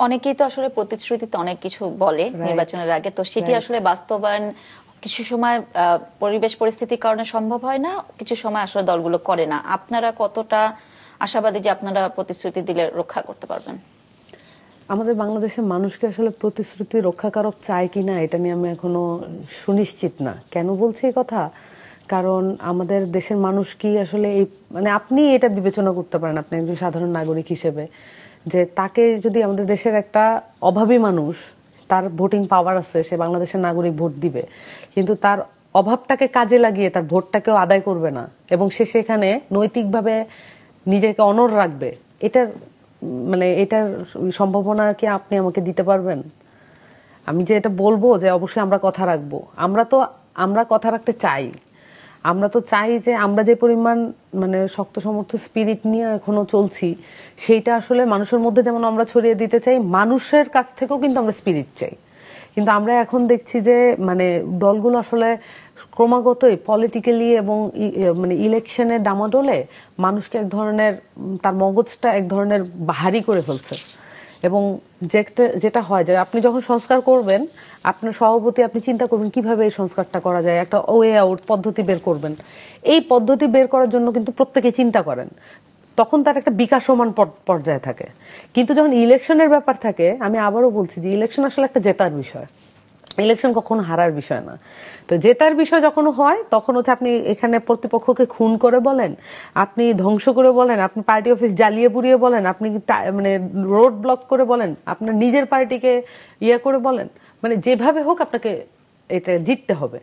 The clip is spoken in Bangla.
অনেকেই তো আসলে প্রতিশ্রুতিতে অনেক কিছু বলে নির্বাচনের আগে, তো সেটি আসলে বাস্তবায়ন কিছু সময় পরিবেশ পরিস্থিতির কারণে সম্ভব হয় না, কিছু সময় আসলে দলগুলো করে না। আপনারা কতটা আশাবাদী যে আপনারা প্রতিশ্রুতি দিলে রক্ষা করতে পারবেন? আমাদের বাংলাদেশের মানুষকে আসলে প্রতিশ্রুতি রক্ষাকারক চায় কিনা এটা নিয়ে আমি এখনো সুনিশ্চিত না। কেন বলছি এই কথা? কারণ আমাদের দেশের মানুষ কি আসলে এই মানে আপনি এটা বিবেচনা করতে পারেন, আপনি একজন সাধারণ নাগরিক হিসেবে, যে তাকে যদি আমাদের দেশের একটা অভাবী মানুষ, তার ভোটিং পাওয়ার আছে, সে বাংলাদেশের নাগরিক, ভোট দিবে, কিন্তু তার অভাবটাকে কাজে লাগিয়ে তার ভোটটাকেও আদায় করবে না এবং সে সেখানে নৈতিকভাবে নিজেকে অনড় রাখবে, এটার মানে এটার সম্ভাবনা কি আপনি আমাকে দিতে পারবেন? আমি যে এটা বলবো যে অবশ্যই আমরা কথা রাখবো, আমরা কথা রাখতে চাই। আমরা তো চাই যে আমরা যে পরিমাণ মানে শক্ত সমর্থ স্পিরিট নিয়ে এখনো চলছি, সেইটা আসলে মানুষের মধ্যে যেমন আমরা ছড়িয়ে দিতে চাই, মানুষের কাছ থেকেও কিন্তু আমরা স্পিরিট চাই। কিন্তু আমরা এখন দেখছি যে মানে দলগুলো আসলে ক্রমাগতই পলিটিক্যালি এবং মানে ইলেকশনের ডামাডোলে মানুষকে এক ধরনের, তার মগজটা এক ধরনের ভারী করে ফেলছে। এবং যেটা হয় যে আপনি যখন সংস্কার করবেন, আপনার সভাপতি আপনি চিন্তা করবেন কিভাবে এই সংস্কারটা করা যায়, একটা ওয়ে আউট পদ্ধতি বের করবেন। এই পদ্ধতি বের করার জন্য কিন্তু প্রত্যেকে চিন্তা করেন, তখন তার একটা বিকাশমান পর্যায়ে থাকে। কিন্তু যখন ইলেকশনের ব্যাপার থাকে, আমি আবারও বলছি যে ইলেকশন আসলে একটা জেতার বিষয়, ইলেকশন কখনো হারার বিষয় না। তো জেতার বিষয় যখন হয় তখন হচ্ছে আপনি এখানে প্রতিপক্ষকে খুন করে বলেন, আপনি ধ্বংস করে বলেন, আপনি পার্টি অফিস জ্বালিয়ে পুড়িয়ে বলেন, আপনি মানে রোড ব্লক করে বলেন, আপনার নিজের পার্টিকে ইয়ে করে বলেন, মানে যেভাবে হোক আপনাকে এটা জিততে হবে।